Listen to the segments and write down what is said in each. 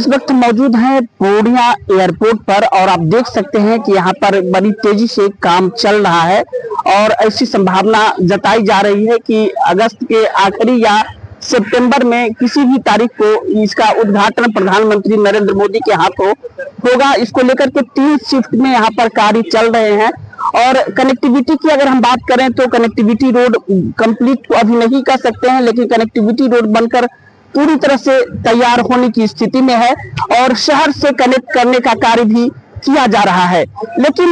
इस वक्त मौजूद हैं पूर्णिया एयरपोर्ट पर और आप देख सकते हैं कि यहाँ पर बड़ी तेजी से काम चल रहा है और ऐसी संभावना जताई जा रही है कि अगस्त के आखिरी या सितंबर में किसी भी तारीख को इसका उद्घाटन प्रधानमंत्री नरेंद्र मोदी के हाथों होगा। इसको लेकर के 3 शिफ्ट में यहाँ पर कार्य चल रहे हैं और कनेक्टिविटी की अगर हम बात करें तो कनेक्टिविटी रोड कंप्लीट तो अभी नहीं कर सकते हैं, लेकिन कनेक्टिविटी रोड बनकर पूरी तरह से तैयार होने की स्थिति में है और शहर से कनेक्ट करने का कार्य भी किया जा रहा है। लेकिन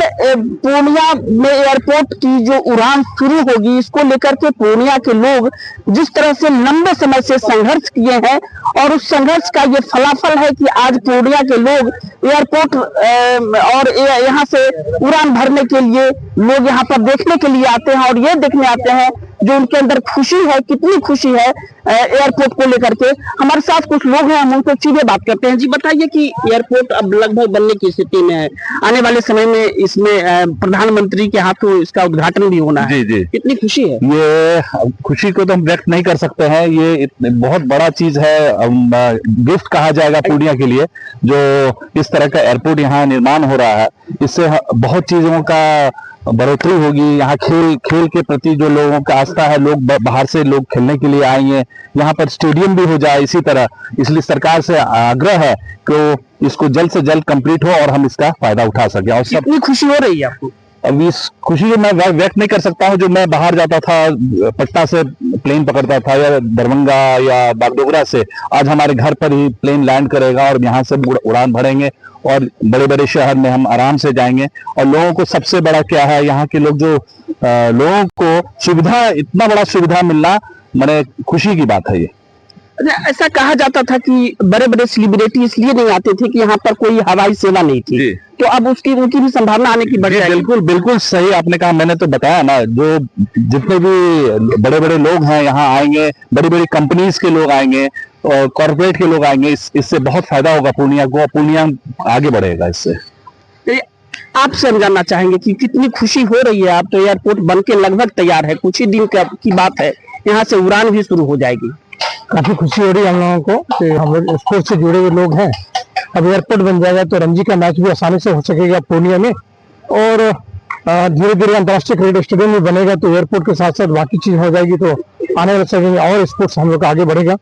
पूर्णिया में एयरपोर्ट की जो उड़ान शुरू होगी, इसको लेकर के पूर्णिया के लोग जिस तरह से लंबे समय से संघर्ष किए हैं और उस संघर्ष का ये फलाफल है कि आज पूर्णिया के लोग एयरपोर्ट और यहाँ से उड़ान भरने के लिए लोग यहाँ पर देखने के लिए आते हैं और ये देखने आते हैं जो उनके अंदर खुशी है, कितनी खुशी है एयरपोर्ट को लेकर के। हमारे साथ कुछ लोग हैं, हम उनको सीधे बात करते हैं। जी बताइए कि एयरपोर्ट अब लगभग बनने की स्थिति में है, आने वाले समय में इसमें प्रधानमंत्री के हाथों इसका उद्घाटन भी होना है। जी। कितनी खुशी है? ये खुशी को तो हम व्यक्त नहीं कर सकते हैं, ये बहुत बड़ा चीज है, गिफ्ट कहा जाएगा पूर्णिया के लिए जो इस तरह का एयरपोर्ट यहाँ निर्माण हो रहा है। इससे बहुत चीजों का बढ़ोतरी होगी। यहाँ खेल के प्रति जो लोगों का आस्था है, लोग बाहर से लोग खेलने के लिए आएंगे, यहाँ पर स्टेडियम भी हो जाए इसी तरह। इसलिए सरकार से आग्रह है कि इसको जल्द से जल्द कंप्लीट हो और हम इसका फायदा उठा सके। और कितनी खुशी हो रही है आपको? अब इस खुशी को मैं व्यक्त नहीं कर सकता हूँ। जो मैं बाहर जाता था, पटना से प्लेन पकड़ता था या दरभंगा या बागडोगरा से, आज हमारे घर पर ही प्लेन लैंड करेगा और यहाँ से उड़ान भरेंगे और बड़े बड़े शहर में हम आराम से जाएंगे। और लोगों को सबसे बड़ा क्या है, यहाँ के लोग जो लोगों को सुविधा, इतना बड़ा सुविधा मिलना मैंने खुशी की बात है। ये ऐसा कहा जाता था कि बड़े बड़े सेलिब्रिटी इसलिए नहीं आते थे कि यहाँ पर कोई हवाई सेवा नहीं थी, तो अब उनकी भी संभावना आने की बढ़ जाएगी। बिल्कुल बिल्कुल सही आपने कहा। मैंने तो बताया ना, जो जितने भी बड़े बड़े लोग हैं यहाँ आएंगे, बड़ी बड़ी कंपनीज के लोग आएंगे और कॉर्पोरेट के लोग आएंगे, इससे बहुत फायदा होगा पूर्णिया को, पूर्णिया आगे बढ़ेगा इससे। आपसे हम जानना चाहेंगे कि कितनी खुशी हो रही है। आप तो एयरपोर्ट बन के लगभग तैयार है, कुछ ही दिन की बात है, यहाँ से उड़ान भी शुरू हो जाएगी। काफी खुशी हो रही है हम लोगों को कि हम लोग स्पोर्ट से जुड़े हुए लोग हैं। अब एयरपोर्ट बन जाएगा तो रणजी का मैच भी आसानी से हो सकेगा पूर्णिया में, और धीरे धीरे अंतर्राष्ट्रीय क्रिकेट स्टेडियम भी बनेगा तो एयरपोर्ट के साथ साथ बाकी चीज हो जाएगी, तो आने वाले समय में और स्पोर्ट्स हम लोग आगे बढ़ेगा।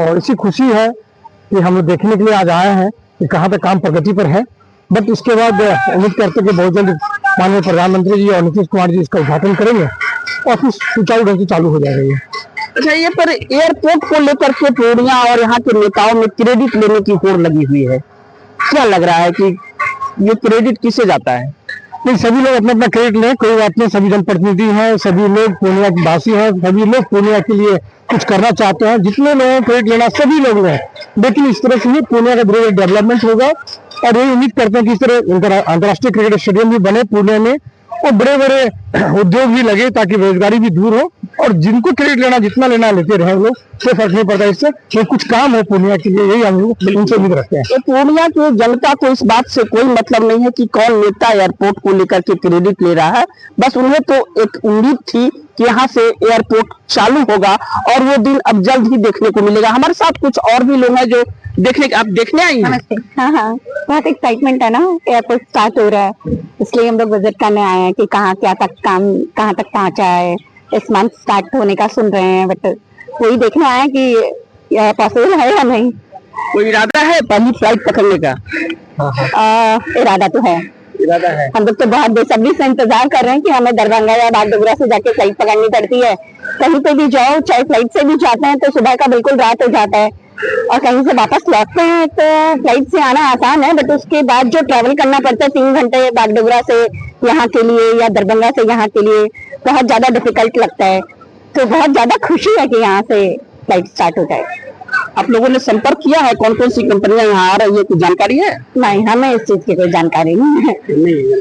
और इसी खुशी है कि हम लोग देखने के लिए आज आए हैं कि कहाँ तक काम प्रगति पर है। बट इसके बाद उम्मीद करते कि बहुत जल्द माननीय प्रधानमंत्री जी और नीतीश कुमार जी इसका उद्घाटन करेंगे और फिर सुचारू ढंग से चालू हो जाएगा। अच्छा, ये पर एयरपोर्ट को लेकर के पूर्णिया और यहाँ के नेताओं में क्रेडिट लेने की होड़ लगी हुई है, क्या लग रहा है कि ये क्रेडिट किसे जाता है? नहीं, सभी लोग अपना अपना क्रेडिट लें, कोई बात नहीं। सभी जनप्रतिनिधि हैं, सभी लोग पूर्णिया वासी हैं, सभी लोग पूर्णिया के लिए कुछ करना चाहते हैं। जितने लोगों को क्रेडिट लेना सभी लोग लें, लेकिन इस तरह से ही पूर्णिया का धीरे धीरे डेवलपमेंट होगा। और यही उम्मीद करते हैं कि इस तरह अंतर्राष्ट्रीय क्रिकेट स्टेडियम भी बने पूर्णिया में और बड़े बड़े उद्योग भी लगे ताकि बेरोजगारी भी दूर हो। और जिनको क्रेडिट लेना जितना लेना लेते रहे लोग, कोई फर्क नहीं पड़ता इससे, तो कुछ काम है पूर्णिया के लिए, यही हम लोग उनसे उम्मीद रखते हैं। पूर्णिया की जनता को इस बात से कोई मतलब नहीं है कि कौन नेता एयरपोर्ट को लेकर के क्रेडिट ले रहा है, बस उन्हें तो एक उम्मीद थी कि यहाँ से एयरपोर्ट चालू होगा और वो दिन अब जल्द ही देखने को मिलेगा। हमारे साथ कुछ और भी लोग हैं जो आप देखने आई हैं। हाँ, बहुत एक्साइटमेंट है ना, एयरपोर्ट स्टार्ट हो रहा है, इसलिए हम लोग विजिट करने आए हैं कि कहाँ कहाँ तक पहुँचा है। इस मंथ स्टार्ट होने का सुन रहे हैं, बट वही देखने आए कि यह पॉसिबल है या नहीं। कोई इरादा है पहली फ्लाइट पकड़ने का? इरादा तो है। हम लोग तो बहुत बेसब्री से इंतजार कर रहे हैं कि हमें दरभंगा या बागडोगरा से जाके फ्लाइट पकड़नी पड़ती है। कहीं पे भी जाओ, चाहे फ्लाइट से भी जाते हैं तो सुबह का बिल्कुल रात हो जाता है, और कहीं से वापस लौटते हैं तो फ्लाइट से आना आसान है, बट उसके बाद जो ट्रैवल करना पड़ता है 3 घंटे बागडोगरा से यहाँ के लिए या दरभंगा से यहाँ के लिए, बहुत ज्यादा डिफिकल्ट लगता है। तो बहुत ज्यादा खुशी है कि यहाँ से फ्लाइट स्टार्ट हो जाए। आप लोगों ने संपर्क किया है, कौन कौन सी कंपनियां यहाँ आ रही है, कुछ जानकारी है? नहीं, हमें इस चीज की कोई जानकारी नहीं है।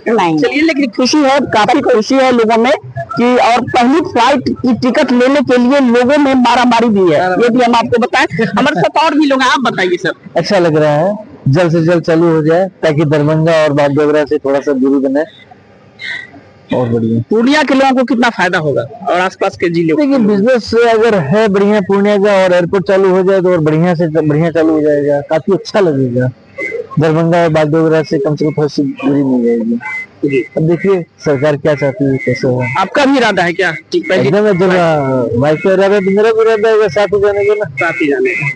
नहीं। चलिए, लेकिन खुशी है, काफी खुशी है लोगों में कि, और पहली फ्लाइट की टिकट लेने के लिए लोगों में मारामारी भी है, ये भी हम आपको बताएं। हमारे साथ और भी लोग हैं, आप बताइए सर। अच्छा लग रहा है, जल्द से जल्द चालू हो जाए ताकि दरभंगा और बागडोगरा से थोड़ा सा दूरी बने। बहुत बढ़िया। पूर्णिया के लोगों को कितना फायदा होगा और आसपास के जिले को? देखिए बिजनेस अगर है बढ़िया पूर्णिया का और एयरपोर्ट चालू हो जाए तो और बढ़िया से बढ़िया चालू हो जाएगा, काफी अच्छा लगेगा। दरभंगा और बागडोगरा से कम थोड़ी सी दूरी मिल जाएगी। अब देखिए सरकार क्या चाहती है, कैसे हो। आपका भी इरादा है क्या कि पहले एकदम जब बाइक का इरादा तो मेरा भी इरादा है साथ ही जाने का ना। साथ ही जाने का।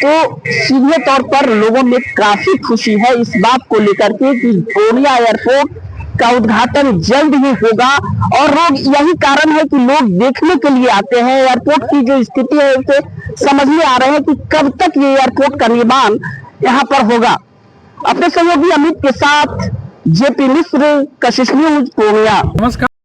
तो सीधे तौर पर लोगों में काफी खुशी है इस बात को लेकर के कि पूर्णिया एयरपोर्ट का उद्घाटन जल्द ही होगा और लोग यही कारण है कि लोग देखने के लिए आते हैं। एयरपोर्ट की जो स्थिति है उसे समझने आ रहे हैं कि कब तक ये एयरपोर्ट का निर्माण यहाँ पर होगा। अपने सहयोगी अमित के साथ जेपी मिश्र, कशिश न्यूज, पूर्णिया। नमस्कार।